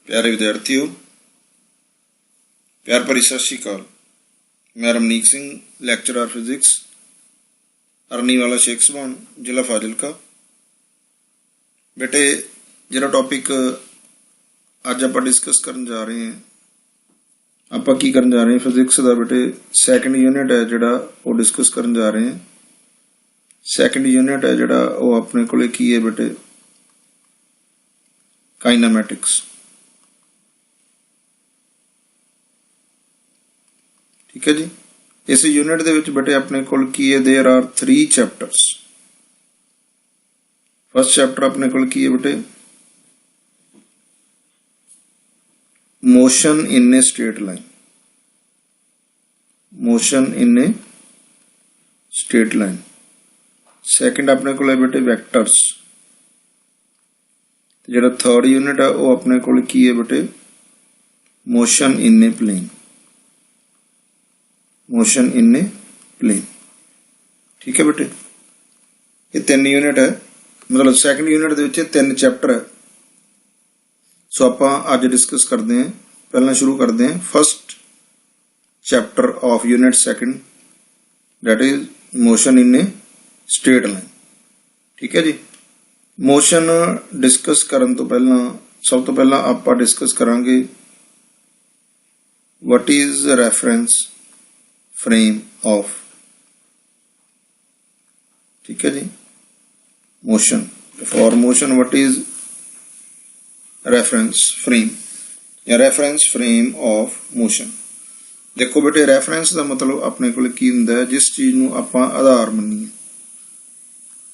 प्यारे विद्यार्थियों, प्यार भरी सत श्री अकाल। मैं रमनीक सिंह, लैक्चरर फिजिक्स, अरनीवाला शेख सभान, जिला फाजिलका। बेटे जिहड़ा टॉपिक अज आप डिस्कस करन जा रहे हैं, आप की करन जा रहे हैं फिजिक्स का बेटे सैकेंड यूनिट है जिहड़ा वो डिस्कस करन जा रहे हैं। सैकेंड यूनिट है जिहड़ा वो अपने कोले की है बेटे काइनामैटिक्स। ठीक है जी। इस यूनिट दे विच बेटे अपने कोल की है, there are 3 chapters. First chapter अपने कोल की है बेटे motion in a straight line. Motion in a straight line. Second अपने कोल है बेटे वैक्टर्स। जिहड़ा थर्ड यूनिट है वो अपने कोल की है बेटे motion in a plane. Motion in a plane. ठीक है बेटे, ये 3 यूनिट है, मतलब सैकेंड यूनिट दे विच 3 चैप्टर है। सो आपां अज डिस्कस करते हैं। पहला शुरू करते हैं first chapter of unit second, that is motion in a straight line. ठीक है जी। मोशन डिस्कस करन तो पहला सब तो पहला आपां डिस्कस करांगे what is reference frame of. ठीक है जी। Motion, for motion what is reference frame या रेफरेंस फ्रेम ऑफ मोशन। देखो बेटे रेफरेंस का मतलब अपने को की हुंदा है, जिस चीज नूं आपां आधार मन्नीए,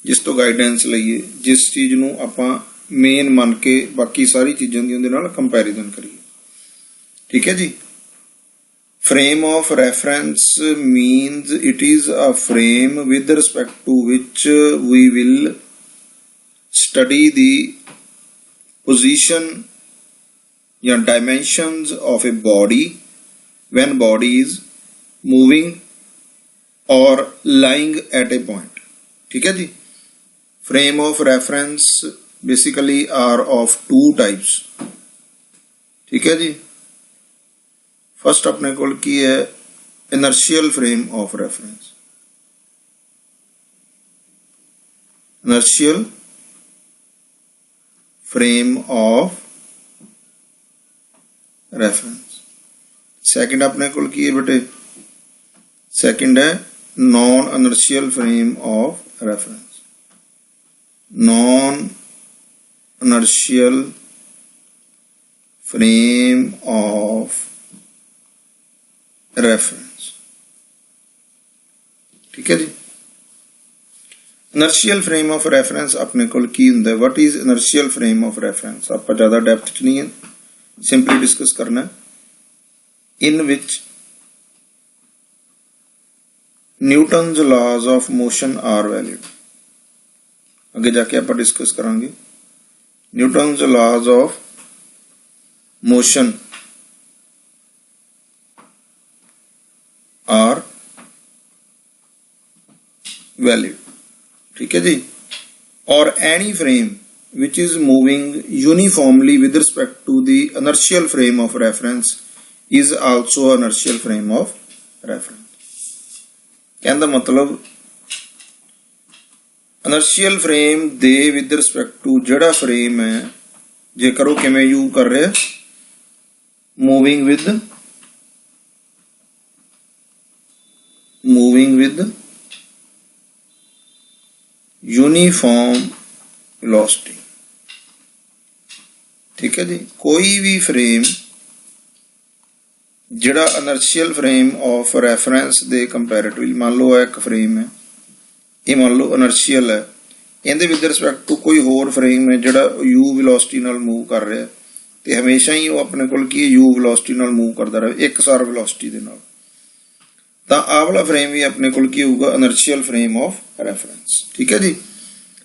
जिस तो गाइडेंस लईए, जिस चीज नूं आपां मेन मन के बाकी सारी चीज़ों दी उहदे नाल कंपैरिजन करिए। ठीक है जी। Frame of reference means it is a frame with respect to which we will study the position या dimensions of a body when body is moving or lying at a point. ठीक है जी। Frame of reference basically are of 2 types. ठीक है जी। First अपने को की है inertial frame of reference. Inertial frame of reference. Second अपने को की है बेटे, सेकंड है non inertial frame of reference. Non inertial frame of reference. ठीक है जी। इनर्शियल फ्रेम ऑफ रेफरेंस अपने को की हुंदा है। What is inertial frame of reference आप ज्यादा डेप्थ च नहीं है, सिंपली डिस्कस करना है। In which Newton's laws of motion are valid. आगे जाके आप डिस्कस करांगे Newton's laws of motion are valid. ठीक है जी। और any frame which is moving uniformly with respect to the inertial frame of reference is also inertial frame of reference. कहने मतलब इनर्शियल फ्रेम दे विद रिस्पेक्ट टू जिहड़ा frame है, जेकर वो किवें यू कर रहे मूविंग with यूनिफॉर्म वेलोसिटी। ठीक है जी। कोई भी फ्रेम जिहड़ा inertial frame of reference they comparatively, मान लो एक फ्रेम है, ये मान लो इनर्शियल है, इहदे विद रिस्पेक्ट टू कोई होर फ्रेम है जिहड़ा यू वेलोसिटी नाल मूव कर रहा है, ते हमेशा ही वो अपने कोल की यू वेलोसिटी नाल मूव करता रहे एकसार वेलोसिटी दे नाल, ਤਾਂ ਆਹ ਵਾਲਾ फ्रेम भी अपने को की होगा इनर्शियल फ्रेम ऑफ रेफरेंस। ठीक है जी।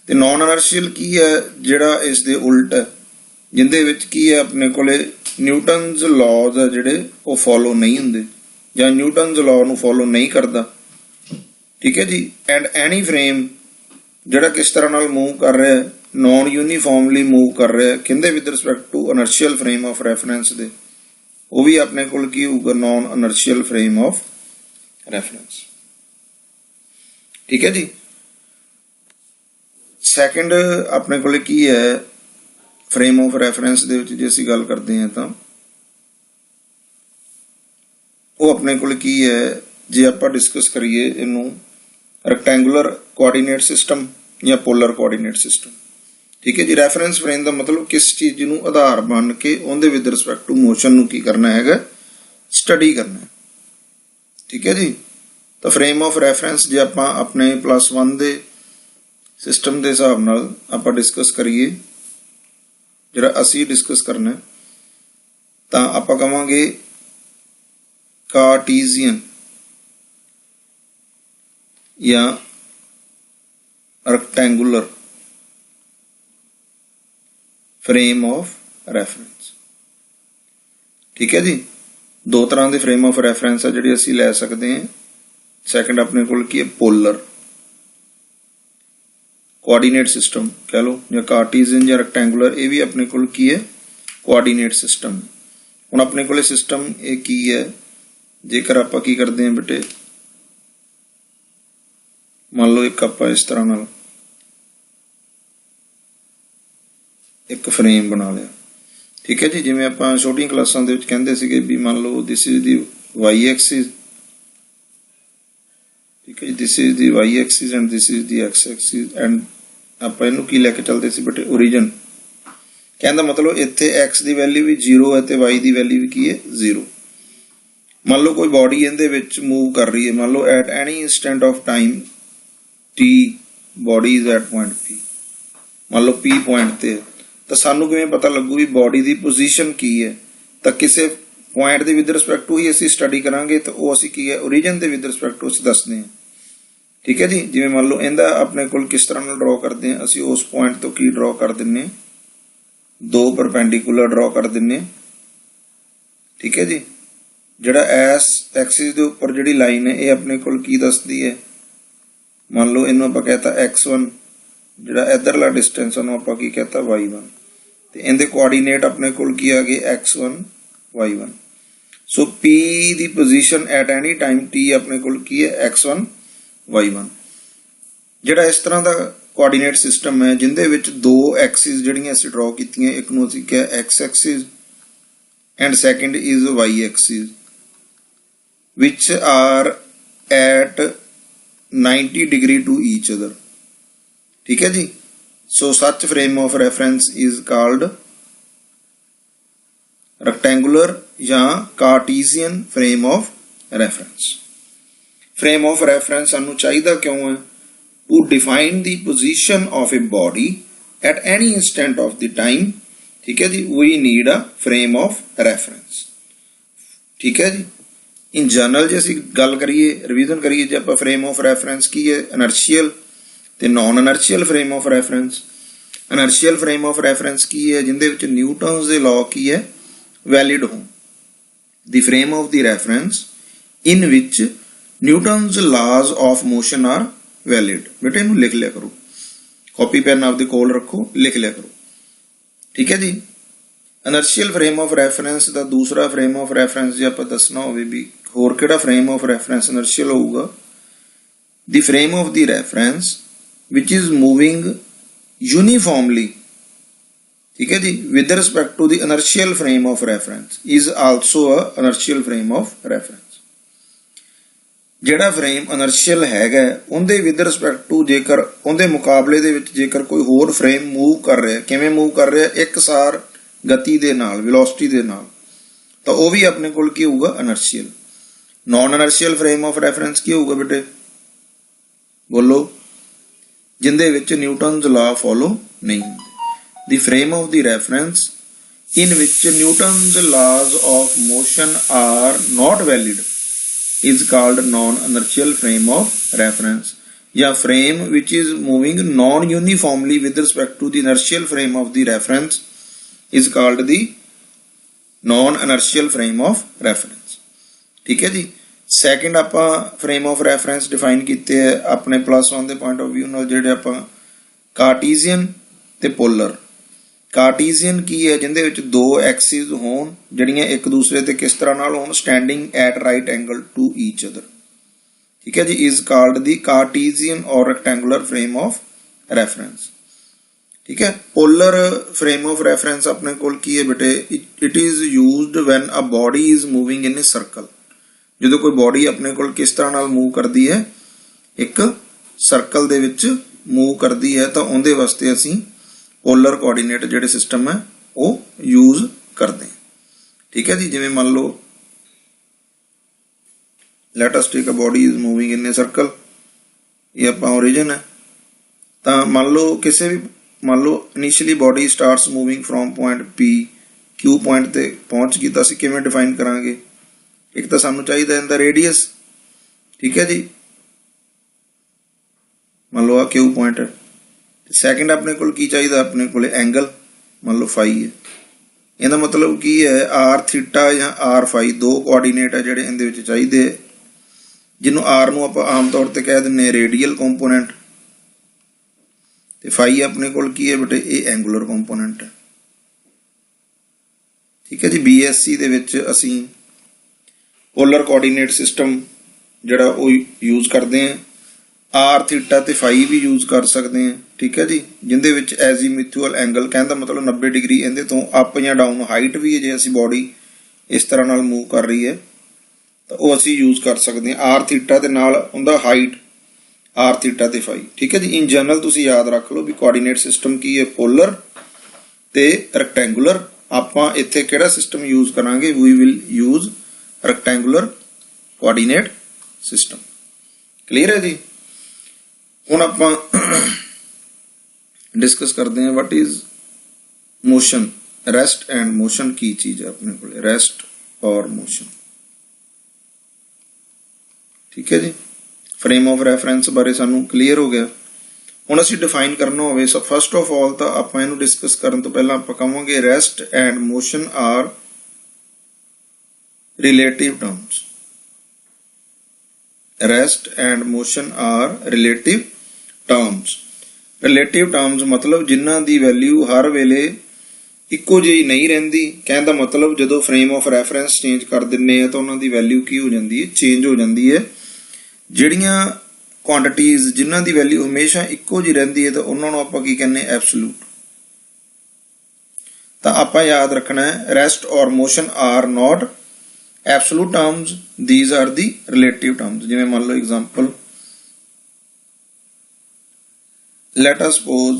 ਤੇ नॉन इनर्शियल की है जिहड़ा इस दे उल्ट है, जिंदे विच की है अपने कोले न्यूटन्स लॉज है जिहड़े वो फॉलो नहीं हुंदे ਜਾਂ न्यूटन्स लॉ ਨੂੰ फॉलो नहीं करता। ठीक है जी। एंड एनी फ्रेम जिहड़ा किस तरह नाल मूव कर रहा है ਨੋਨ ਯੂਨੀਫਾਰਮਲੀ ਮੂਵ ਕਰ ਰਿਹਾ ਕਹਿੰਦੇ with respect to inertial frame of reference ਦੇ, ਉਹ ਵੀ ਆਪਣੇ ਕੋਲ ਕੀ ਹੋਊਗਾ, non inertial frame of reference. ਠੀਕ ਹੈ ਜੀ। ਸੈਕੰਡ ਆਪਣੇ ਕੋਲ ਕੀ ਹੈ, ਫਰੇਮ ਆਫ ਰੈਫਰੈਂਸ ਦੇ ਵਿੱਚ ਜੇ ਅਸੀਂ ਗੱਲ ਕਰਦੇ ਹਾਂ ਤਾਂ ਉਹ ਆਪਣੇ ਕੋਲ ਕੀ ਹੈ, ਜੇ ਆਪਾਂ ਡਿਸਕਸ ਕਰੀਏ ਇਹਨੂੰ ਰੈਕਟੈਂਗੂਲਰ ਕੋਆਰਡੀਨੇਟ ਸਿਸਟਮ ਜਾਂ ਪੋਲਰ ਕੋਆਰਡੀਨੇਟ ਸਿਸਟਮ। ਠੀਕ ਹੈ ਜੀ। ਰੈਫਰੈਂਸ ਫਰੇਮ ਦਾ ਮਤਲਬ ਕਿਸ ਚੀਜ਼ ਨੂੰ ਆਧਾਰ ਮੰਨ ਕੇ ਉਹਦੇ ਵਿਦ ਰਿਸਪੈਕਟ ਟੂ ਮੋਸ਼ਨ ਨੂੰ ਕੀ ਕਰਨਾ ਹੈਗਾ, ਸਟੱਡੀ ਕਰਨਾ। ਠੀਕ ਹੈ ਜੀ। ਤਾਂ ਫਰੇਮ ਆਫ ਰੈਫਰੈਂਸ ਜੇ ਆਪਾਂ ਆਪਣੇ +1 ਦੇ ਸਿਸਟਮ ਦੇ ਹਿਸਾਬ ਨਾਲ ਆਪਾਂ ਡਿਸਕਸ ਕਰੀਏ, ਜਿਹੜਾ ਅਸੀਂ ਡਿਸਕਸ ਕਰਨਾ, ਤਾਂ ਆਪਾਂ ਕਵਾਂਗੇ ਕਾਰਟੀਜ਼ੀਅਨ ਜਾਂ ਰੈਕਟੈਂਗੂਲਰ ਫਰੇਮ ਆਫ ਰੈਫਰੈਂਸ। ਠੀਕ ਹੈ ਜੀ। ਦੋ ਤਰ੍ਹਾਂ ਦੇ ਫਰੇਮ ਆਫ ਰੈਫਰੈਂਸ ਆ ਜਿਹੜੇ ਅਸੀਂ ਲੈ ਸਕਦੇ ਹਾਂ। ਸੈਕੰਡ ਆਪਣੇ ਕੋਲ ਕੀ ਹੈ, ਪੋਲਰ ਕੋਆਰਡੀਨੇਟ ਸਿਸਟਮ ਕਹਿ ਲਓ, ਜਾਂ ਕਾਰਟੀਜ਼ੀਅਨ ਜਾਂ ਰੈਕਟੈਂਗੂਲਰ, ਇਹ ਵੀ ਆਪਣੇ ਕੋਲ ਕੀ ਹੈ, ਕੋਆਰਡੀਨੇਟ ਸਿਸਟਮ। ਹੁਣ ਆਪਣੇ ਕੋਲੇ ਸਿਸਟਮ ਇਹ ਕੀ ਹੈ, ਜੇਕਰ ਆਪਾਂ ਕੀ ਕਰਦੇ ਹਾਂ ਬੇਟੇ, ਮੰਨ ਲਓ ਇੱਕ ਆਪਾਂ ਇਸ ਤਰ੍ਹਾਂ ਨਾਲ ਇੱਕ ਫਰੇਮ ਬਣਾ ਲਿਆ। ਠੀਕ ਹੈ ਜੀ। ਜਿਵੇਂ ਆਪਾਂ ਛੋਟੀਆਂ ਕਲਾਸਾਂ ਦੇ ਵਿੱਚ ਕਹਿੰਦੇ ਸੀਗੇ ਵੀ ਮੰਨ ਲਓ this is the y axis, ਠੀਕ ਹੈ ਜੀ, this is the y axis and this is the x axis, and ਆਪਾਂ ਇਹਨੂੰ ਕੀ ਲੈ ਕੇ ਚੱਲਦੇ ਸੀ ਬੇਟੇ, ਓਰੀਜਨ। ਕਹਿੰਦਾ ਮਤਲਬ ਇੱਥੇ x ਦੀ ਵੈਲਿਊ ਵੀ 0 ਹੈ ਤੇ y ਦੀ ਵੈਲਿਊ ਵੀ ਕੀ ਹੈ, 0। ਮੰਨ ਲਓ ਕੋਈ ਬਾਡੀ ਇਹਦੇ ਵਿੱਚ ਮੂਵ ਕਰ ਰਹੀ ਹੈ, ਮੰਨ ਲਓ at any instant of time t body is at point p, ਮੰਨ ਲਓ p ਪੁਆਇੰਟ ਤੇ, ਤਾਂ ਸਾਨੂੰ ਕਿਵੇਂ ਪਤਾ ਲੱਗੂ ਵੀ ਬਾਡੀ ਦੀ ਪੋਜੀਸ਼ਨ ਕੀ ਹੈ, ਤਾਂ ਕਿਸੇ ਪੁਆਇੰਟ ਦੇ ਵਿਦ ਰਿਸਪੈਕਟ ਟੂ ਹੀ ਅਸੀਂ ਸਟੱਡੀ ਕਰਾਂਗੇ, ਤਾਂ ਉਹ ਅਸੀਂ ਕੀ ਹੈ, ਓਰੀਜਨ ਦੇ ਵਿਦ ਰਿਸਪੈਕਟ ਟੂ ਅਸੀਂ ਦੱਸਦੇ ਹਾਂ। ਠੀਕ ਹੈ ਜੀ। ਜਿਵੇਂ ਮੰਨ ਲਓ ਇਹਦਾ ਆਪਣੇ ਕੋਲ ਕਿਸ ਤਰ੍ਹਾਂ ਨਾਲ ਡਰਾ ਕਰਦੇ ਹਾਂ, ਅਸੀਂ ਉਸ ਪੁਆਇੰਟ ਤੋਂ ਕੀ ਡਰਾ ਕਰ ਦਿੰਨੇ, ਦੋ ਪਰਪੈਂਡੀਕੂਲਰ ਡਰਾ ਕਰ ਦਿੰਨੇ। ਠੀਕ ਹੈ ਜੀ। ਜਿਹੜਾ ਐਸ ਐਕਸਿਸ ਦੇ ਉੱਪਰ ਜਿਹੜੀ ਲਾਈਨ ਹੈ ਇਹ ਆਪਣੇ ਕੋਲ ਕੀ ਦੱਸਦੀ ਹੈ, ਮੰਨ ਲਓ ਇਹਨੂੰ ਆਪਾਂ ਕਹਤਾ x1, ਜਿਹੜਾ ਇਧਰਲਾ ਡਿਸਟੈਂਸ ਉਹਨੂੰ ਆਪਾਂ ਕੀ ਕਹਤਾ y1, ਤੇ ਇਹਦੇ ਕੋਆਰਡੀਨੇਟ ਆਪਣੇ ਕੋਲ ਕੀ ਆ ਗਏ, x1 y1। So p the position at any time t ਆਪਣੇ ਕੋਲ ਕੀ ਹੈ, x1 y1। ਜਿਹੜਾ ਇਸ ਤਰ੍ਹਾਂ ਦਾ ਕੋਆਰਡੀਨੇਟ ਸਿਸਟਮ ਹੈ ਜਿੰਦੇ ਵਿੱਚ ਦੋ ਐਕਸਿਸ ਜਿਹੜੀਆਂ ਅਸੀਂ ਡਰਾ ਕੀਤੀਆਂ, ਇੱਕ ਨੂੰ ਅਸੀਂ ਕਿਹਾ x Axis and second is y Axis, which are at 90 degree to each other। ठीक है जी। so such frame of reference is called rectangular या Cartesian frame of reference। frame of reference सानू चाहिदा क्यों है, to define the position of a body at any instant of the time। ठीक है जी। we need a frame of reference। ठीक है जी। In general जे ਅਸੀਂ ਗੱਲ ਕਰੀਏ, ਰਿਵੀਜ਼ਨ ਕਰੀਏ, ਜੇ ਆਪਾਂ ਫਰੇਮ ਆਫ ਰੈਫਰੈਂਸ ਕੀ ਹੈ, ਇਨਰਸ਼ੀਅਲ ਤੇ non inertial frame of reference. Inertial frame of reference ਕੀ ਹੈ, ਜਿੰਦੇ ਵਿੱਚ ਨਿਊਟਨਸ ਦੇ ਲਾਅ ਕੀ ਹੈ, ਵੈਲਿਡ ਹੋਣ। The frame of the reference in which Newton's laws of motion are valid. ਬੇਟੇ ਇਹਨੂੰ ਲਿਖ ਲਿਆ ਕਰੋ, ਕਾਪੀ ਪੈਨ ਆਪਦੇ ਕੋਲ ਰੱਖੋ, ਲਿਖ ਲਿਆ ਕਰੋ। ਠੀਕ ਹੈ ਜੀ। ਇਨਰਸ਼ੀਅਲ ਫਰੇਮ ਆਫ ਰੈਫਰੈਂਸ ਦਾ ਦੂਸਰਾ ਫਰੇਮ ਆਫ ਰੈਫਰੈਂਸ ਜੇ ਆਪਾਂ ਦੱਸਣਾ ਹੋਵੇ ਵੀ ਹੋਰ ਕਿਹੜਾ ਫਰੇਮ ਆਫ ਰੈਫਰੈਂਸ ਇਨਰਸ਼ੀਅਲ ਹੋਊਗਾ, the frame of the reference which is moving uniformly. ਠੀਕ ਹੈ ਜੀ। With respect to the inertial frame of reference is also a inertial frame of reference. ਜਿਹੜਾ ਫਰੇਮ ਇਨਰਸ਼ੀਅਲ ਹੈਗਾ ਉਹਦੇ ਵਿਦ ਰਿਸਪੈਕਟ ਟੂ ਜੇਕਰ ਉਹਦੇ ਮੁਕਾਬਲੇ ਦੇ ਵਿੱਚ ਜੇਕਰ ਕੋਈ ਹੋਰ ਫਰੇਮ ਮੂਵ ਕਰ ਰਿਹਾ, ਕਿਵੇਂ ਮੂਵ ਕਰ ਰਿਹਾ, ਇੱਕਸਾਰ ਗਤੀ ਦੇ ਨਾਲ, ਵੈਲੋਸਿਟੀ ਦੇ ਨਾਲ, ਤਾਂ ਉਹ ਵੀ ਆਪਣੇ ਕੋਲ ਕੀ ਹੋਊਗਾ, inertial. Non inertial frame of reference ਕੀ ਹੋਊਗਾ ਬੇਟੇ, ਬੋਲੋ, ਜਿੰਦੇ ਵਿੱਚ ਨਿਊਟਨਸ ਲਾ ਫੋਲੋ ਨਹੀਂ ਹੁੰਦੇ। ਦੀ frame of the reference in which Newton's laws of motion are not valid is called non-inertial frame of reference, या frame which is moving non-uniformly with respect to the inertial frame of the reference is called the non-inertial frame of reference। ठीक है जी। Second ਆਪਾਂ frame of reference define ਕੀਤੇ ਹੈ ਆਪਣੇ +1 ਦੇ point of view ਨਾਲ, ਜਿਹੜੇ ਆਪਾਂ Cartesian ਤੇ ਪੋਲਰ। ਕਾਰਟੀਜ਼ੀਅਨ ਕੀ ਹੈ, ਜਿੰਦੇ ਵਿੱਚ ਦੋ ਐਕਸਿਸ ਹੋਣ ਜਿਹੜੀਆਂ ਇੱਕ ਦੂਸਰੇ ਤੇ ਕਿਸ ਤਰ੍ਹਾਂ ਨਾਲ ਹੋਣ, standing at right angle to each other. ਠੀਕ ਹੈ ਜੀ, ਇਜ਼ ਕਾਲਡ ਦੀ ਕਾਰਟੀਜ਼ੀਅਨ ਔਰ ਰੈਕਟੈਂਗੂਲਰ ਫਰੇਮ ਆਫ ਰੈਫਰੈਂਸ। ਠੀਕ ਹੈ, ਪੋਲਰ ਫਰੇਮ ਆਫ ਰੈਫਰੈਂਸ ਆਪਣੇ ਕੋਲ ਕੀ ਹੈ ਬੇਟੇ, it is used when a body is moving in a circle. ਜਦੋਂ ਕੋਈ ਬੋਡੀ ਆਪਣੇ ਕੋਲ ਕਿਸ ਤਰ੍ਹਾਂ ਨਾਲ ਮੂਵ ਕਰਦੀ ਹੈ, ਇੱਕ ਸਰਕਲ ਦੇ ਵਿੱਚ ਮੂਵ ਕਰਦੀ ਹੈ, ਤਾਂ ਉਹਦੇ ਵਾਸਤੇ ਅਸੀਂ ਪੋਲਰ ਕੋਆਰਡੀਨੇਟ ਜਿਹੜੇ ਸਿਸਟਮ ਹੈ ਉਹ ਯੂਜ਼ ਕਰਦੇ ਹਾਂ। ਠੀਕ ਹੈ ਜੀ, ਜਿਵੇਂ ਮੰਨ ਲਓ let us take a body is moving in a circle, ਇਹ ਆਪਾਂ origin ਹੈ। ਤਾਂ ਮੰਨ ਲਓ initially body starts moving from point P, Q point ਤੇ ਪਹੁੰਚ ਗਈ, ਤਾਂ ਅਸੀਂ ਕਿਵੇਂ ਡਿਫਾਈਨ ਕਰਾਂਗੇ, ਇੱਕ ਤਾਂ ਸਾਨੂੰ ਚਾਹੀਦਾ ਇਹਦਾ ਰੇਡੀਅਸ। ਠੀਕ ਹੈ ਜੀ, ਮੰਨ ਲਓ ਆ Q ਪੁਆਇੰਟ ਹੈ। ਸੈਕਿੰਡ ਆਪਣੇ ਕੋਲ ਕੀ ਚਾਹੀਦਾ, ਆਪਣੇ ਕੋਲ ਐਂਗਲ ਮੰਨ ਲਓ ਫਾਈ ਹੈ। ਇਹਦਾ ਮਤਲਬ ਕੀ ਹੈ, ਆਰ ਥੀਟਾ ਜਾਂ ਆਰ ਫਾਈ ਦੋ ਕੋਆਰਡੀਨੇਟ ਹੈ ਜਿਹੜੇ ਇਹਦੇ ਵਿੱਚ ਚਾਹੀਦੇ, ਜਿਹਨੂੰ ਆਰ ਨੂੰ ਆਪਾਂ ਆਮ ਤੌਰ ਤੇ ਕਹਿ ਦਿੰਦੇ ਰੇਡੀਅਲ ਕੰਪੋਨੈਂਟ, ਤੇ ਫਾਈ ਆਪਣੇ ਕੋਲ ਕੀ ਹੈ ਬੇਟੇ, ਇਹ ਐਂਗੂਲਰ ਕੰਪੋਨੈਂਟ ਹੈ। ਠੀਕ ਹੈ ਜੀ, BSc ਦੇ ਵਿੱਚ ਅਸੀਂ ਪੋਲਰ ਕੋਆਰਡੀਨੇਟ ਸਿਸਟਮ ਜਿਹੜਾ ਉਹ ਯੂਜ਼ ਕਰਦੇ ਹਾਂ। ਆਰ ਥੀਟਾ ਤੇ ਫਾਈ ਵੀ ਯੂਜ਼ ਕਰ ਸਕਦੇ ਹਾਂ। ਠੀਕ ਹੈ ਜੀ, ਜਿੰਦੇ ਵਿੱਚ ਐਜ਼ੀਮਿਥੂਅਲ ਐਂਗਲ ਕਹਿਣ ਦਾ ਮਤਲਬ 90 ਡਿਗਰੀ ਇਹਦੇ ਤੋਂ ਅਪ ਜਾਂ ਡਾਊਨ, ਹਾਈਟ ਵੀ ਜੇ ਅਸੀਂ ਬੋਡੀ ਇਸ ਤਰ੍ਹਾਂ ਨਾਲ ਮੂਵ ਕਰ ਰਹੀ ਹੈ ਤਾਂ ਉਹ ਅਸੀਂ ਯੂਜ਼ ਕਰ ਸਕਦੇ ਹਾਂ। ਆਰ ਥੀਟਾ ਦੇ ਨਾਲ ਉਹਦਾ ਹਾਈਟ, ਆਰ ਥੀਟਾ ਤੇ ਫਾਈ। ਠੀਕ ਹੈ ਜੀ, ਇਨ ਜਨਰਲ ਤੁਸੀਂ ਯਾਦ ਰੱਖ ਲਓ ਵੀ ਕੋਆਰਡੀਨੇਟ ਸਿਸਟਮ ਕੀ ਹੈ, ਪੋਲਰ ਤੇ ਰੈਕਟੈਂਗੂਲਰ। ਆਪਾਂ ਇੱਥੇ ਕਿਹੜਾ ਸਿਸਟਮ ਯੂਜ਼ ਕਰਾਂਗੇ, we will use rectangular coordinate system. Clear ਹੈ ਜੀ। ਹੁਣ ਆਪਾਂ ਡਿਸਕਸ ਕਰਦੇ ਹਾਂ what is motion, rest and motion ਕੀ ਚੀਜ਼ ਹੈ ਆਪਣੇ ਕੋਲ, ਰੈਸਟ ਔਰ ਮੋਸ਼ਨ। ਠੀਕ ਹੈ ਜੀ, ਫਰੇਮ ਆਫ ਰੈਫਰੈਂਸ ਬਾਰੇ ਸਾਨੂੰ ਕਲੀਅਰ ਹੋ ਗਿਆ। ਹੁਣ ਅਸੀਂ ਡਿਫਾਈਨ ਕਰਨਾ ਹੋਵੇ, ਸੋ ਫਸਟ ਆਫ ਆਲ ਤਾਂ ਆਪਾਂ ਇਹਨੂੰ ਡਿਸਕਸ ਕਰਨ ਤੋਂ ਪਹਿਲਾਂ ਆਪਾਂ ਕਹਾਂਗੇ rest and motion are relative terms. Rest and motion are relative terms. Relative terms ਮਤਲਬ ਜਿਨ੍ਹਾਂ ਦੀ ਵੈਲਿਊ ਹਰ ਵੇਲੇ ਇੱਕੋ ਜਿਹੀ ਨਹੀਂ ਰਹਿੰਦੀ। ਕਹਿਣ ਦਾ ਮਤਲਬ ਜਦੋਂ ਫਰੇਮ ਆਫ ਰੈਫਰੈਂਸ ਚੇਂਜ ਕਰ ਦਿੰਨੇ ਆ ਤਾਂ ਉਹਨਾਂ ਦੀ ਵੈਲਿਊ ਕੀ ਹੋ ਜਾਂਦੀ ਹੈ, ਚੇਂਜ ਹੋ ਜਾਂਦੀ ਹੈ। ਜਿਹੜੀਆਂ ਕੁਆਂਟੀਟੀਜ਼ ਜਿਨ੍ਹਾਂ ਦੀ ਵੈਲਿਊ ਹਮੇਸ਼ਾ ਇੱਕੋ ਜਿਹੀ ਰਹਿੰਦੀ ਹੈ ਤਾਂ ਉਹਨਾਂ ਨੂੰ ਆਪਾਂ ਕੀ ਕਹਿੰਦੇ, ਐਬਸੋਲੂਟ। ਤਾਂ ਆਪਾਂ ਯਾਦ ਰੱਖਣਾ ਹੈ ਰੈਸਟ ਔਰ motion are not absolute terms, these are the relative terms। ਜਿਵੇਂ ਮੰਨ ਲਓ example, let us suppose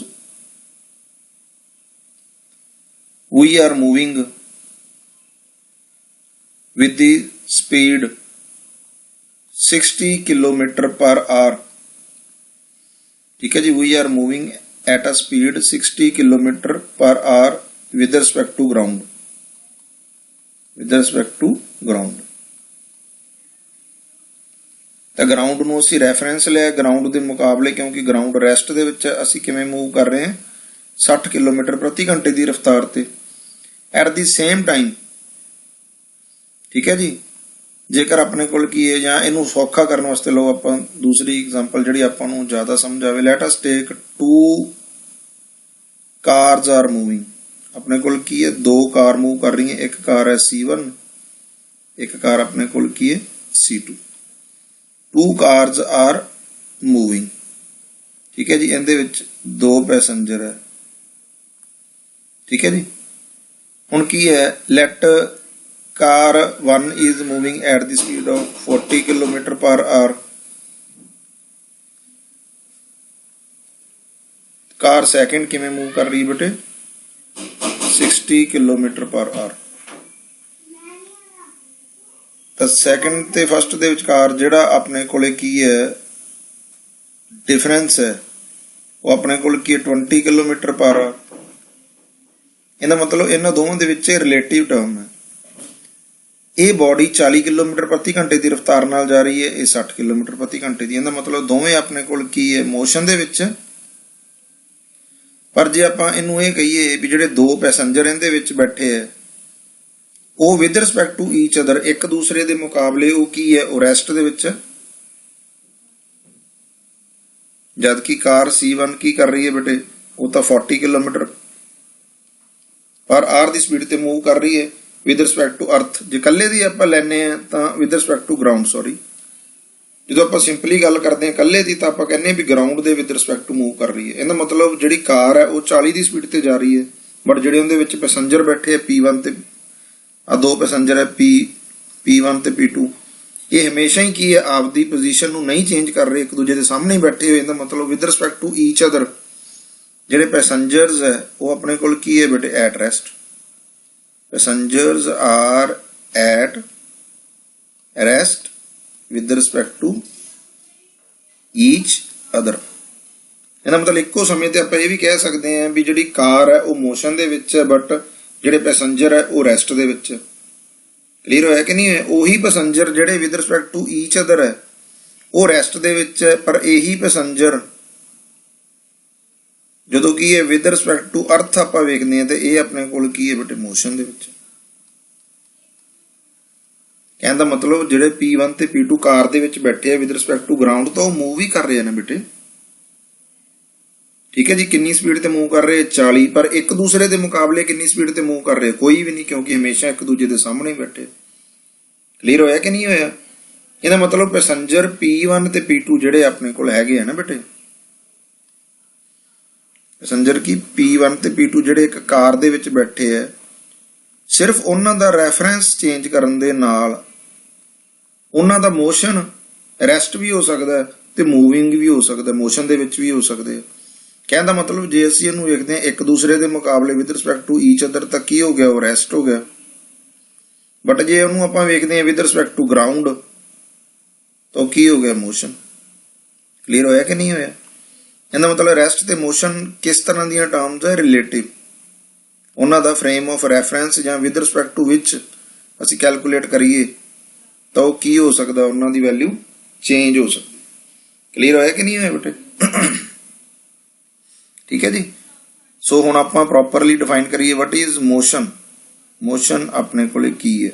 we are moving with the speed 60 km per hour। ठीक है जी, we are moving at a speed 60 km per hour with respect to ground, with respect to ground. ਤਾਂ ground ਨੂੰ ਅਸੀਂ reference ਲਿਆ ground ਦੇ ਮੁਕਾਬਲੇ, ਕਿਉਂਕਿ ground rest ਦੇ ਵਿੱਚ ਅਸੀਂ ਕਿਵੇਂ ਮੂਵ ਕਰ ਰਹੇ ਹਾਂ, 60 ਕਿਲੋਮੀਟਰ ਪ੍ਰਤੀ ਘੰਟੇ ਦੀ ਰਫ਼ਤਾਰ ਤੇ ਐਟ ਦੀ ਸੇਮ ਟਾਈਮ। ਠੀਕ ਹੈ ਜੀ, ਜੇਕਰ ਆਪਣੇ ਕੋਲ ਕੀ ਹੈ, ਜਾਂ ਇਹਨੂੰ ਸੌਖਾ ਕਰਨ ਵਾਸਤੇ ਲਓ ਆਪਾਂ ਦੂਸਰੀ ਐਗਜ਼ਾਮਪਲ ਜਿਹੜੀ ਆਪਾਂ ਨੂੰ ਜ਼ਿਆਦਾ ਸਮਝ ਆਵੇ। ਲੈਟ ਅਸ ਟੇਕ 2 ਕਾਰਸ ਆਰ ਮੂਵਿੰਗ। ਆਪਣੇ ਕੋਲ ਕੀ ਹੈ, ਦੋ ਕਾਰ ਮੂਵ ਕਰ ਰਹੀਆਂ, ਇੱਕ ਕਾਰ ਹੈ C1, ਇੱਕ ਕਾਰ ਆਪਣੇ ਕੋਲ ਕੀ ਹੈ C2। 2 cars R moving. ਠੀਕ ਹੈ ਜੀ, ਇਹਦੇ ਵਿੱਚ 2 ਪੈਸੇਂਜਰ ਹੈ। ਠੀਕ ਹੈ ਜੀ, ਹੁਣ ਕੀ ਹੈ, let car 1 is moving at the speed of 40 kilometre per hour. Car second ਕਿਵੇਂ ਮੂਵ ਕਰ ਰਹੀ ਬੇਟੇ, 60 ਕਿਲੋਮੀਟਰ ਪਰ ਆਰ। ਤਾਂ ਸੈਕਿੰਡ ਤੇ ਫਸਟ ਦੇ ਵਿਚਕਾਰ ਜਿਹੜਾ ਆਪਣੇ ਕੋਲੇ ਕੀ ਹੈ ਡਿਫਰੈਂਸ ਹੈ, ਉਹ ਆਪਣੇ ਕੋਲ ਕੀ ਹੈ 20 ਕਿਲੋਮੀਟਰ ਪਰ ਆਰ। ਇਹਦਾ ਮਤਲਬ ਇਹਨਾਂ ਦੋਵਾਂ ਦੇ ਵਿੱਚ ਰਿਲੇਟਿਵ ਟਰਮ ਹੈ। ਇਹ ਬੋਡੀ 40 ਕਿਲੋਮੀਟਰ ਪ੍ਰਤੀ ਘੰਟੇ ਦੀ ਰਫ਼ਤਾਰ ਨਾਲ ਜਾ ਰਹੀ ਹੈ, ਇਹ 60 ਕਿਲੋਮੀਟਰ ਪ੍ਰਤੀ ਘੰਟੇ ਦੀ। ਇਹਦਾ ਮਤਲਬ ਦੋਵੇਂ ਆਪਣੇ ਕੋਲ ਕੀ ਹੈ, ਮੋਸ਼ਨ ਦੇ ਵਿੱਚ। ਪਰ ਜੇ ਆਪਾਂ ਇਹਨੂੰ ਇਹ ਕਹੀਏ ਵੀ ਜਿਹੜੇ 2 ਪੈਸੇਂਜਰ ਇਹਦੇ ਵਿੱਚ ਬੈਠੇ ਹੈ ਉਹ with respect to each other, ਇੱਕ ਦੂਸਰੇ ਦੇ ਮੁਕਾਬਲੇ ਉਹ ਕੀ ਹੈ, ਉਹ ਰੈਸਟ ਦੇ ਵਿੱਚ। ਜਦ ਕਿ ਕਾਰ C1 ਕੀ ਕਰ ਰਹੀ ਹੈ ਬੇਟੇ, वो तो 40 किलोमीटर पर आवर की स्पीड ते मूव कर रही है विद रिस्पैक्ट टू अर्थ। जे कल्ले दी आपां लैने आ तां with respect to ground, sorry जो आप सिंपली गल करते हैं कल्ले की, तो आप कहने भी ग्राउंड के विद रिस्पैक्ट टू मूव कर रही है। इहदा मतलब जी कार है वो 40 की स्पीड से जा रही है, बट जो उन्हें पैसेंजर बैठे P1 ते आ 2 पैसेंजर है P1 ते P2, ये हमेशा ही की है आपकी पोजीशन नहीं चेंज कर रहे, एक दूजे के सामने ही बैठे हुए। इहदा मतलब with respect to each other ਜਿਹੜੇ पैसेंजर्स है वो अपने कोल की है बेटे at rest. Passengers are at rest with respect to each other. ਇਹਦਾ मतलब ਇੱਕੋ ਸਮੇਂ ਤੇ ਆਪਾਂ ਇਹ ਵੀ ਕਹਿ ਸਕਦੇ ਹਾਂ ਵੀ ਜਿਹੜੀ ਕਾਰ ਹੈ ਉਹ ਮੋਸ਼ਨ ਦੇ ਵਿੱਚ ਹੈ, ਬਟ ਜਿਹੜੇ ਪੈਸੇਂਜਰ ਹੈ ਉਹ ਰੈਸਟ ਦੇ ਵਿੱਚ ਹੈ। ਕਲੀਅਰ ਹੋਇਆ ਕਿ ਨਹੀਂ ਹੋਇਆ? ਉਹੀ ਪੈਸੇਂਜਰ ਜਿਹੜੇ with respect to each other ਹੈ ਉਹ ਰੈਸਟ ਦੇ ਵਿੱਚ ਹੈ, ਪਰ ਇਹੀ ਪੈਸੇਂਜਰ ਜਦੋਂ ਕੀ ਹੈ ਵਿਦ ਰਿਸਪੈਕਟ ਟੂ ਅਰਥ ਆਪਾਂ ਵੇਖਦੇ ਹਾਂ ਤੇ ਇਹ ਆਪਣੇ ਕੋਲ ਕੀ ਹੈ ਬੇਟੇ ਮੋਸ਼ਨ ਦੇ ਵਿੱਚ। ਕਹਿਣ ਦਾ ਮਤਲਬ ਜਿਹੜੇ P1 ਤੇ P2 ਕਾਰ ਦੇ ਵਿੱਚ ਬੈਠੇ ਆ ਵਿਦ ਰਿਸਪੈਕਟ ਟੂ ਗਰਾਊਂਡ ਤਾਂ ਉਹ ਮੂਵ ਹੀ ਕਰ ਰਹੇ ਨੇ ਬੇਟੇ। ठीक है जी, कितनी स्पीड से मूव कर रहे 40, पर एक दूसरे के मुकाबले कितनी स्पीड से मूव कर रहे कोई भी नहीं, क्योंकि हमेशा एक दूजे के सामने बैठे। क्लीयर होया कि नहीं होया? ਇਹਦਾ मतलब पैसेंजर P1 ਤੇ P2 ਜਿਹੜੇ ਆਪਣੇ ਕੋਲ ਹੈਗੇ ਆ ਨਾ ਬੇਟੇ, ਪੈਸੇਂਜਰ ਕੀ P1 ਤੇ P2 ਜਿਹੜੇ ਇੱਕ ਕਾਰ ਦੇ ਵਿੱਚ ਬੈਠੇ ਆ, ਸਿਰਫ ਉਹਨਾਂ ਦਾ ਰੈਫਰੈਂਸ ਚੇਂਜ ਕਰਨ ਦੇ ਨਾਲ ਉਹਨਾਂ ਦਾ ਮੋਸ਼ਨ ਰੈਸਟ ਵੀ ਹੋ ਸਕਦਾ ਤੇ ਮੂਵਿੰਗ ਵੀ ਹੋ ਸਕਦਾ, ਮੋਸ਼ਨ ਦੇ ਵਿੱਚ ਵੀ ਹੋ ਸਕਦੇ ਆ। कहने का मतलब जे असीं इहनूं वेखदे हां एक दूसरे के मुकाबले with respect to each other तक की हो गया वो रैस्ट हो गया, बट जे उहनूं आपां वेखदे हां विद रिस्पैक्ट टू ग्राउंड तो की हो गया मोशन। क्लीयर होया कि नहीं होया? इहदा मतलब रैस्ट ते मोशन किस तरह दीयां टर्म्स है? रिलेटिव, उन्हां दा फ्रेम ऑफ रैफरेंस जां विद रिस्पैक्ट टू विच असीं कैलकुलेट करिए तो की हो सकदा, उन्हां दी वैल्यू चेंज हो सकदी। क्लीयर होया कि नहीं होया बेटे? ठीक है जी। सो हुण आपां प्रॉपरली डिफाइन करिए वट इज मोशन। मोशन अपने कोले की है?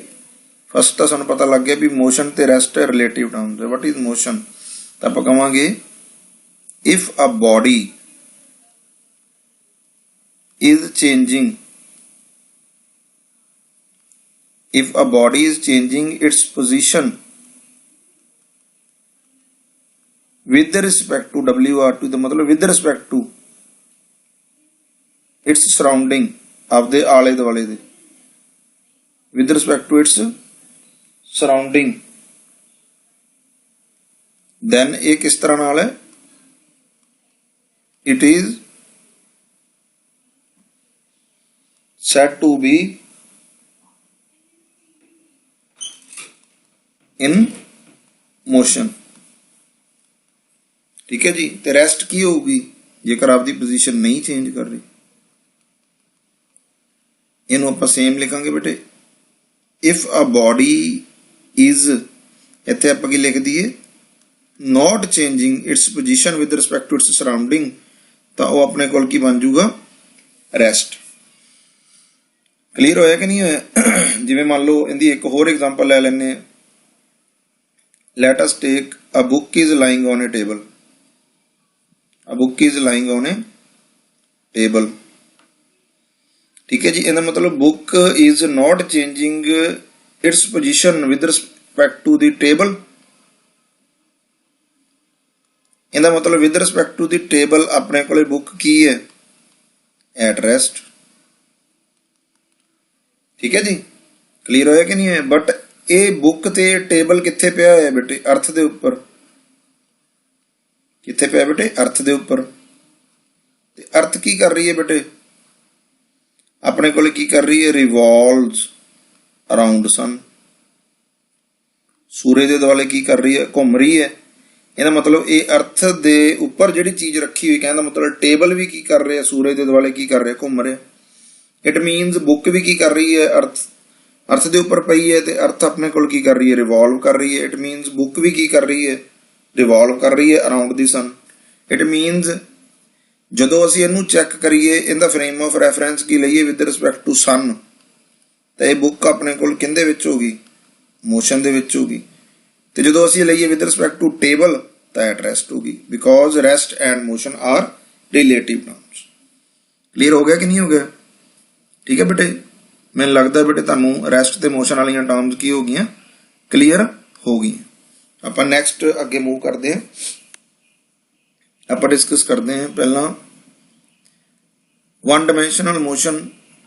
फस्ट तो सानूं पता लग गया भी मोशन ते रेस्ट रिलेटिव टर्म्स है। What is motion? तो आपां कहांगे if a body is changing, if a body is changing its position with respect to WR2, तो मतलब with respect to its surrounding आपदे आले दुआले दे, with respect to its surrounding, then ये किस तरह नाल है? It is said to be in motion. ठीक है जी। ते रेस्ट की होगी जेकर आपकी पोजीशन नहीं चेंज कर रही? इनू आप सेम लिखांगे बेटे, इफ अ बॉडी इज, इत्थे आप की लिख दिए not changing its position with respect to its surrounding, तो वह अपने कोल की बन जूगा रेस्ट। क्लीयर होया कि नहीं होया? जिवें मान लो इनकी एक होर एग्जांपल ले लेने, let us take a book is lying on a table, a book is lying on a table. ठीक है जी। इसका मतलब book is not changing its position with respect to the table. इसका मतलब with respect to the table अपने को book की है एट रेस्ट। ठीक है जी। क्लीयर होया कि नहीं है? बट ये बुक ते टेबल कित्थे पिया है बेटे? अर्थ दे उपर। कित्थे पिया बेटे? अर्थ दे उपर। अर्थ की कर रही है बेटे? अपने को की कर रही है? Revolves around sun. सूरज के दुआले की कर रही है? घूम रही है। ਇਹਦਾ मतलब ये अर्थ दे उपर जिहड़ी चीज रखी हुई, कहने मतलब टेबल भी की कर रहे हैं, सूरज के दुआले की कर रहे हैं? घूम रहे। इट मीनस बुक भी की कर रही है? अर्थ के उपर पई है, तो अर्थ अपने को की कर रही है? रिवॉल्व कर रही है। इट मीनस बुक भी की कर रही है? रिवॉल्व कर रही है अराउंड दी सन। इट मीनस ਜਦੋਂ ਅਸੀਂ ਇਹਨੂੰ ਚੈੱਕ ਕਰੀਏ ਇਹਦਾ ਫਰੇਮ ਆਫ ਰੈਫਰੈਂਸ ਕੀ ਲਈਏ ਵਿਦ ਰਿਸਪੈਕਟ ਟੂ ਸਨ, ਤਾਂ ਇਹ ਬੁੱਕ ਆਪਣੇ ਕੋਲ ਕਿੰਦੇ ਵਿੱਚ ਹੋਗੀ? ਮੋਸ਼ਨ ਦੇ ਵਿੱਚ ਹੋਗੀ। ਤੇ ਜਦੋਂ ਅਸੀਂ ਲਈਏ ਵਿਦ ਰਿਸਪੈਕਟ ਟੂ ਟੇਬਲ ਤਾਂ ਐਟ ਰੈਸਟ ਹੋਗੀ, because rest and motion are relative terms. Clear हो गया कि नहीं हो गया? ठीक है बेटे, मैंने लगता है बेटे तुहानू रेस्ट ते मोशन वाली टर्म्स की हो गई, क्लीयर हो गई। आप नैक्सट अगे मूव करते हैं, आप डिस्कस करते हैं पहला one dimensional motion,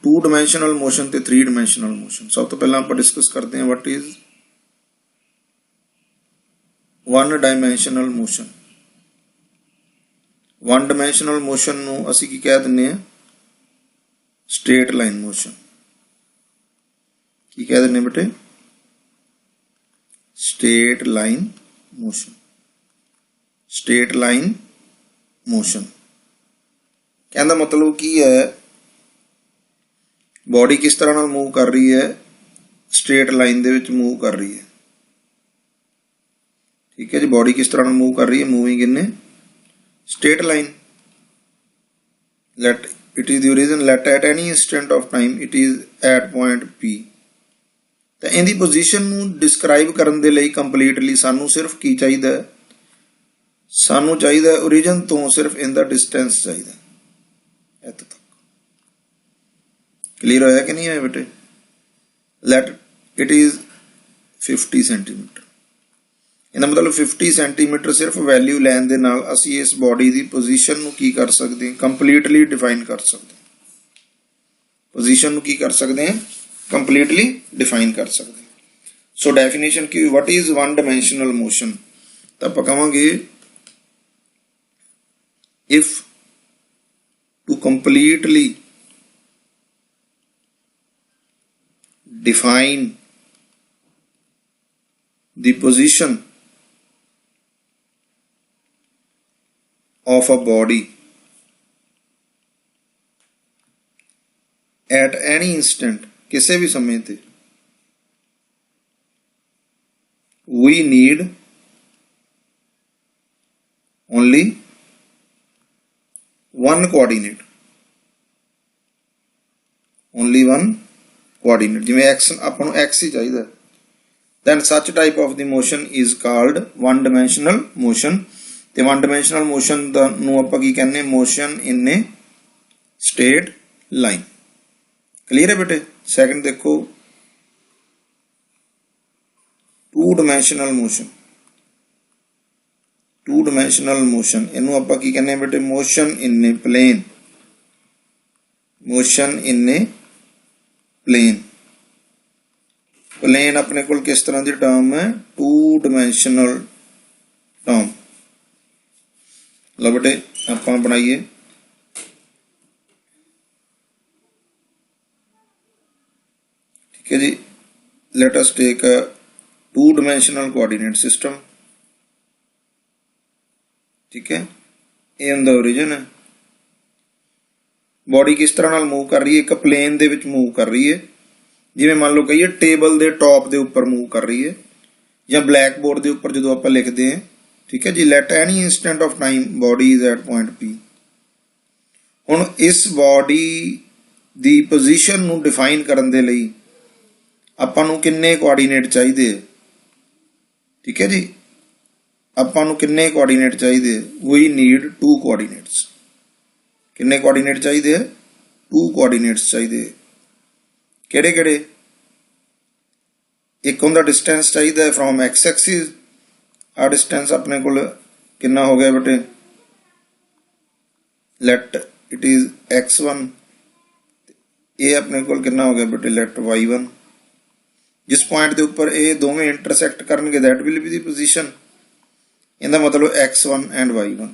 two dimensional motion ते थ्री डायमेंशनल मोशन। सब तो पहला आप डिस्कस करते हैं what is one dimensional motion. One dimensional motion नू असी की कह दिंने हैं? Straight line motion. की कह दिंने बेटे? Straight line motion. Straight line motion कहने का मतलब की है, बॉडी किस तरह नाल मूव कर रही है? Straight line they which move कर रही है। ठीक है जी, बॉडी किस तरह नाल मूव कर रही है? Moving in a straight line. Let it is the origin, let at any instant of time it is at point p. तो इहदी पोजीशन नू डिस्क्राइब करन दे लई कंप्लीटली सानू सिर्फ की चाहिए? सानू चाहिए ओरिजिन तो सिर्फ इनका डिस्टेंस चाहिए इत्थे तक। क्लीयर होया कि नहीं होया बेटे? Let it is 50 centimetre. इहदा मतलब 50 सेंटीमीटर सिर्फ वैल्यू लैन दे नाल असी इस बॉडी की पोजीशन नू की कर सकते हैं? कंप्लीटली डिफाइन कर सकते हैं। पोजीशन नू की कर सकते हैं? कंप्लीटली डिफाइन कर सकते हैं। सो डेफिनेशन की what is one dimensional motion? तो आप कहांगे if to completely define the position of a body at any instant, किसी भी समय ते, we need only one coordinate, only one coordinate। जिवें x आपां नूं x ही चाहिए, then such type of the motion is called one dimensional motion। ते one dimensional motion दा नूं आपां की कहने? motion in a straight line। Clear है बेटे? सेकंड देखो two dimensional motion. Two dimensional motion इनू आपां की कहने बेटे? Motion in a plane. Motion in a plane. Plane अपने को किस तरह की टर्म है? Two dimensional term. लो बेटे आपां बनाइए, ठीक है जी। Let us take a two dimensional coordinate system. ठीक है, ये उनका ओरिजिन है। बॉडी किस तरह नाल मूव कर रही है? एक प्लेन दे विच मूव कर रही है। जिवें मान लो कहिए टेबल दे टॉप दे उपर मूव कर रही है, या ब्लैक बोर्ड दे उपर जो आप लिखते हैं। ठीक है जी, let any instant of time body is at point P. हुण इस बॉडी दी पोजीशन नूं डिफाइन करन दे लई आपां नूं किन्ने कोआर्डीनेट चाहिए? ठीक है जी, आपां नूं किन्ने कोआर्डीनेट चाहिए? We need two coordinates. किन्ने कोआर्डीनेट चाहिए? टू कोआर्डीनेट्स चाहिए। केड़े केड़े? एक उनका डिस्टेंस चाहिए फ्रॉम एक्स एक्सिस। आ डिस्टेंस अपने को कितना हो गया बेटे? Let it is x1। ये अपने को कितना हो गया बेटे? Late y1। जिस पॉइंट के ऊपर ये दोवें इंटरसेक्ट करनगे that will be the position. इनका मतलब x1 एंड y1।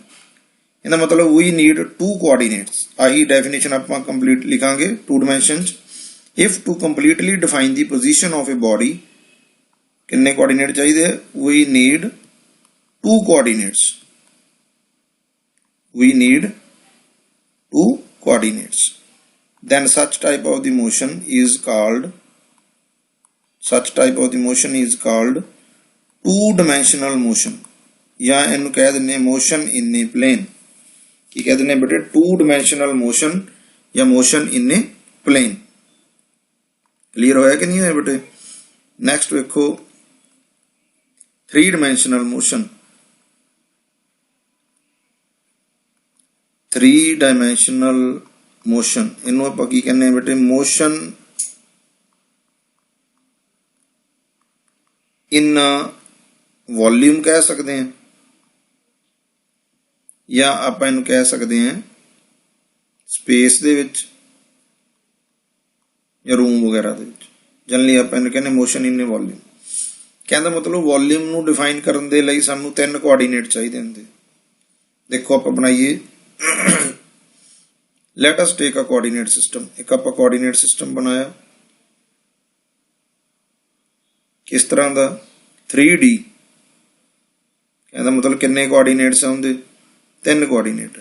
इनका मतलब वी नीड टू कोऑर्डिनेट्स। आई डेफिनेशन आप कंप्लीट लिखांगे two dimensions. If to completely define the position of a body, किन्ने कोऑर्डिनेट चाहिए? We need two coordinates. We need two coordinates. Then such type of the motion is called, such type of the motion is called two dimensional motion, या इन्हें कह देने motion in a plane। की कह देने बेटे? Two dimensional motion या motion in a plane. Clear होया कि नहीं होया बेटे? नेक्स्ट देखो three dimensional motion. Three dimensional motion, ਇਹਨੂੰ ਆਪਾਂ ਕੀ ਕਹਿੰਦੇ ਆ ਬੇਟੇ, ਮੋਸ਼ਨ ਇਨ ਵੋਲਿਊਮ ਕਹਿ ਸਕਦੇ ਹਾਂ, ਜਾਂ ਆਪਾਂ ਇਹਨੂੰ ਕਹਿ ਸਕਦੇ ਹਾਂ ਸਪੇਸ ਦੇ ਵਿੱਚ ਜਾਂ ਰੂਮ ਵਗੈਰਾ ਦੇ ਵਿੱਚ। ਜਨਰਲੀ ਆਪਾਂ ਇਹਨੂੰ ਕਹਿੰਦੇ ਮੋਸ਼ਨ ਇਨ ਵੋਲਿਊਮ। ਕਹਿੰਦਾ ਮਤਲਬ ਵੋਲਿਊਮ ਨੂੰ ਡਿਫਾਈਨ ਕਰਨ ਦੇ ਲਈ ਸਾਨੂੰ 3 ਕੋਆਰਡੀਨੇਟ ਚਾਹੀਦੇ ਹੁੰਦੇ। ਦੇਖੋ ਆਪਾਂ ਬਣਾਈਏ, ਲੈਟ ਅਸ ਟੇਕ ਅ ਕੋਆਰਡੀਨੇਟ ਸਿਸਟਮ। ਇੱਕ ਆਪਾਂ ਕੋਆਰਡੀਨੇਟ ਸਿਸਟਮ ਬਣਾਇਆ, ਕਿਸ ਤਰ੍ਹਾਂ ਦਾ, 3D। ਕਹਿੰਦਾ ਮਤਲਬ ਕਿੰਨੇ ਕੋਆਰਡੀਨੇਟਸ ਆਉਂਦੇ, 3 ਕੋਆਰਡੀਨੇਟ।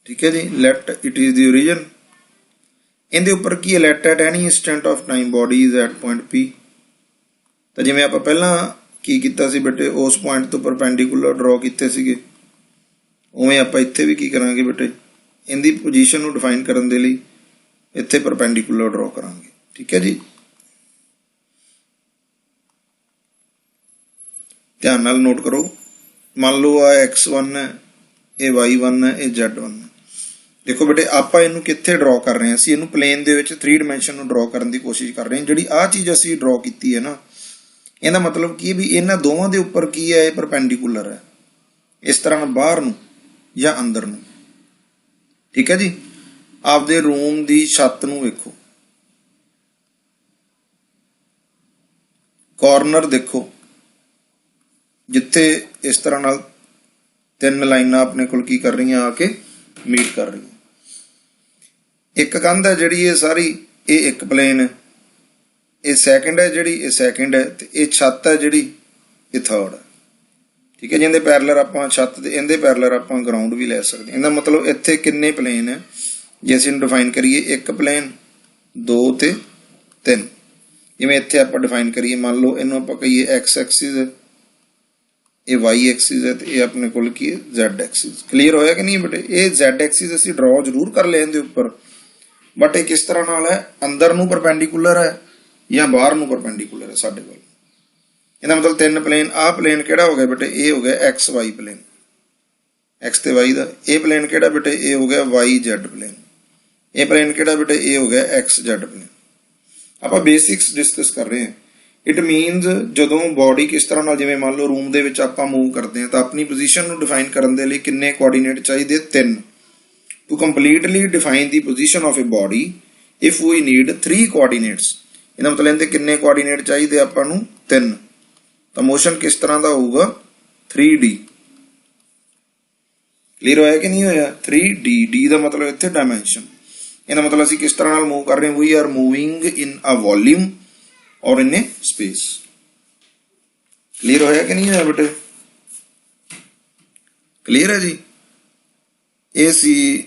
ਠੀਕ ਹੈ ਜੀ। Let it is the origin. ਇਹਦੇ ਉੱਪਰ ਕੀ ਹੈ, let at any instant of time body is at point P। ਤਾਂ ਜਿਵੇਂ ਆਪਾਂ ਪਹਿਲਾਂ ਕੀ ਕੀਤਾ ਸੀ ਬੇਟੇ, ਉਸ ਪੁਆਇੰਟ ਤੋਂ ਪਰਪੈਂਡੀਕੂਲਰ ਡਰਾ ਕੀਤੇ ਸੀਗੇ, ਉਵੇਂ ਆਪਾਂ ਇੱਥੇ ਵੀ ਕੀ ਕਰਾਂਗੇ ਬੇਟੇ, ਇਹਦੀ ਪੋਜੀਸ਼ਨ ਨੂੰ ਡਿਫਾਈਨ ਕਰਨ ਦੇ ਲਈ ਇੱਥੇ ਪਰਪੈਂਡੀਕੂਲਰ ਡਰਾ ਕਰਾਂਗੇ। ਠੀਕ ਹੈ ਜੀ। ਧਿਆਨ ਨਾਲ ਨੋਟ ਕਰੋ। ਮੰਨ ਲਓ ਆ x1 ਹੈ, ਇਹ y1 ਹੈ, ਇਹ z1 ਹੈ। ਦੇਖੋ ਬੇਟੇ ਆਪਾਂ ਇਹਨੂੰ ਕਿੱਥੇ ਡਰਾ ਕਰ ਰਹੇ ਹਾਂ, ਅਸੀਂ ਇਹਨੂੰ ਪਲੇਨ ਦੇ ਵਿੱਚ 3 ਡਾਇਮੈਂਸ਼ਨ ਨੂੰ ਡਰਾ ਕਰਨ ਦੀ ਕੋਸ਼ਿਸ਼ ਕਰ ਰਹੇ ਹਾਂ। ਜਿਹੜੀ ਆਹ ਚੀਜ਼ ਅਸੀਂ ਡਰਾ ਕੀਤੀ ਹੈ ਨਾ, ਇਹਦਾ ਮਤਲਬ ਕੀ ਹੈ ਵੀ ਇਹਨਾਂ ਦੋਵਾਂ ਦੇ ਉੱਪਰ ਕੀ ਹੈ, ਇਹ ਪਰਪੈਂਡੀਕੂਲਰ ਹੈ, ਇਸ ਤਰ੍ਹਾਂ ਬਾਹਰ ਨੂੰ ਜਾਂ ਅੰਦਰ ਨੂੰ। ਠੀਕ ਹੈ ਜੀ। ਆਪਦੇ ਰੂਮ ਦੀ ਛੱਤ ਨੂੰ ਵੇਖੋ, ਕਾਰਨਰ ਦੇਖੋ, ਜਿੱਥੇ ਇਸ ਤਰ੍ਹਾਂ ਨਾਲ 3 ਲਾਈਨਾਂ ਆਪਣੇ ਕੋਲ ਕੀ ਕਰ ਰਹੀਆਂ, ਆ ਕੇ ਮੀਟ ਕਰ ਰਹੀਆਂ। ਇੱਕ ਕੰਧ ਹੈ ਜਿਹੜੀ ਇਹ ਸਾਰੀ, ਇਹ ਇੱਕ ਪਲੇਨ ਹੈ, ਇਹ ਸੈਕਿੰਡ ਹੈ ਜਿਹੜੀ, ਇਹ ਸੈਕਿੰਡ ਹੈ, ਤੇ ਇਹ ਛੱਤ ਹੈ ਜਿਹੜੀ, ਇਹ ਥਰਡ ਹੈ। ਠੀਕ ਹੈ। ਜਿਹਦੇ ਪੈਰਲਰ ਆਪਾਂ ਛੱਤ ਦੇ, ਇਹਦੇ ਪੈਰਲਰ ਆਪਾਂ ਗਰਾਊਂਡ ਵੀ ਲੈ ਸਕਦੇ। ਇਹਦਾ ਮਤਲਬ ਇੱਥੇ ਕਿੰਨੇ ਪਲੇਨ ਹੈ, ਜੇ ਅਸੀਂ ਇਹਨੂੰ ਡਿਫਾਈਨ ਕਰੀਏ, 1 ਪਲੇਨ, 2 ਤੇ 3। ਜਿਵੇਂ ਇੱਥੇ ਆਪਾਂ ਡਿਫਾਈਨ ਕਰੀਏ, ਮੰਨ ਲਓ ਇਹਨੂੰ ਆਪਾਂ ਕਹੀਏ x ਐਕਸਿਸ ਹੈ, ਇਹ y ਐਕਸਿਸ ਹੈ, ਤੇ ਇਹ ਆਪਣੇ ਕੋਲ ਕੀ ਹੈ, z ਐਕਸਿਸ। ਕਲੀਅਰ ਹੋਇਆ ਕਿ ਨਹੀਂ ਬੇਟੇ। ਇਹ z ਐਕਸਿਸ ਅਸੀਂ ਡਰਾ ਜ਼ਰੂਰ ਕਰ ਲਿਆ ਇਹਦੇ ਉੱਪਰ, ਬਟ ਇਹ ਕਿਸ ਤਰ੍ਹਾਂ ਨਾਲ ਹੈ, ਅੰਦਰ ਨੂੰ ਪਰਪੈਂਡੀਕੂਲਰ ਹੈ ਜਾਂ ਬਾਹਰ ਨੂੰ ਪਰਪੈਂਡੀਕੂਲਰ ਹੈ ਸਾਡੇ ਕੋਲ। ਇਹਦਾ ਮਤਲਬ 3 ਪਲੇਨ। ਆਹ ਪਲੇਨ ਕਿਹੜਾ ਹੋ ਗਿਆ ਬੇਟੇ, ਇਹ ਹੋ ਗਿਆ XY ਪਲੇਨ, x ਤੇ y ਦਾ। ਇਹ ਪਲੇਨ ਕਿਹੜਾ ਬੇਟੇ, ਇਹ ਹੋ ਗਿਆ YZ ਪਲੇਨ। ਇਹ ਪਲੇਨ ਕਿਹੜਾ ਬੇਟੇ, ਇਹ ਹੋ ਗਿਆ XZ ਪਲੇਨ। ਆਪਾਂ ਬੇਸਿਕਸ ਡਿਸਕਸ ਕਰ ਰਹੇ ਹਾਂ। ਇਟ ਮੀਨਸ ਜਦੋਂ ਬੋਡੀ ਕਿਸ ਤਰ੍ਹਾਂ ਨਾਲ, ਜਿਵੇਂ ਮੰਨ ਲਓ ਰੂਮ ਦੇ ਵਿੱਚ ਆਪਾਂ ਮੂਵ ਕਰਦੇ ਹਾਂ, ਤਾਂ ਆਪਣੀ ਪੋਜੀਸ਼ਨ ਨੂੰ ਡਿਫਾਈਨ ਕਰਨ ਦੇ ਲਈ ਕਿੰਨੇ ਕੋਆਰਡੀਨੇਟ ਚਾਹੀਦੇ, 3। To completely define the position of a body if we need 3 coordinates. ਇਹਦਾ ਮਤਲਬ ਇਹਦੇ ਕਿੰਨੇ ਕੋਆਰਡੀਨੇਟ ਚਾਹੀਦੇ ਆਪਾਂ ਨੂੰ, 3। ਤਾਂ ਮੋਸ਼ਨ ਕਿਸ ਤਰ੍ਹਾਂ ਦਾ ਹੋਊਗਾ, 3D। ਕਲੀਅਰ ਹੋਇਆ ਕਿ ਨਹੀਂ ਹੋਇਆ, 3D। D ਦਾ ਮਤਲਬ ਇੱਥੇ ਡਾਇਮੈਂਸ਼ਨ। ਇਹਦਾ ਮਤਲਬ ਅਸੀਂ ਕਿਸ ਤਰ੍ਹਾਂ ਨਾਲ ਮੂਵ ਕਰ ਰਹੇ ਹਾਂ, we are moving in a volume or in A space. Clear ਹੋਇਆ ਕਿ ਨਹੀਂ ਹੋਇਆ ਬੇਟੇ, ਕਲੀਅਰ ਹੈ ਜੀ। ਇਹ ਸੀ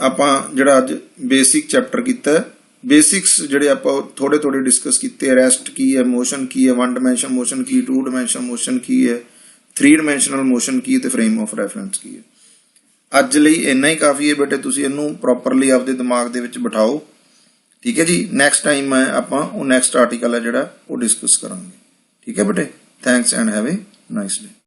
ਆਪਾਂ ਜਿਹੜਾ ਅੱਜ ਬੇਸਿਕ ਚੈਪਟਰ ਕੀਤਾ। ਬੇਸਿਕਸ ਜਿਹੜੇ ਆਪਾਂ ਥੋੜੇ ਥੋੜੇ ਡਿਸਕਸ ਕੀਤੇ। ਰੈਸਟ ਕੀ ਹੈ, ਮੋਸ਼ਨ ਕੀ ਹੈ, 1 ਡਾਇਮੈਂਸ਼ਨ ਮੋਸ਼ਨ ਕੀ, 2 ਡਾਇਮੈਂਸ਼ਨ ਮੋਸ਼ਨ ਕੀ ਹੈ, 3 ਡਾਇਮੈਂਸ਼ਨਲ ਮੋਸ਼ਨ ਕੀ, ਤੇ ਫਰੇਮ ਆਫ ਰੈਫਰੈਂਸ ਕੀ ਹੈ। ਅੱਜ ਲਈ ਇੰਨਾ ਹੀ ਕਾਫੀ ਹੈ ਬੇਟੇ, ਤੁਸੀਂ ਇਹਨੂੰ ਪ੍ਰੋਪਰਲੀ ਆਪਦੇ ਦਿਮਾਗ ਦੇ ਵਿੱਚ ਬਿਠਾਓ। ਠੀਕ ਹੈ ਜੀ। ਨੈਕਸਟ ਟਾਈਮ ਆਪਾਂ ਉਹ ਨੈਕਸਟ ਆਰਟੀਕਲ ਹੈ ਜਿਹੜਾ ਉਹ ਡਿਸਕਸ ਕਰਾਂਗੇ। ਠੀਕ ਹੈ ਬੇਟੇ। Thanks and have a nice day.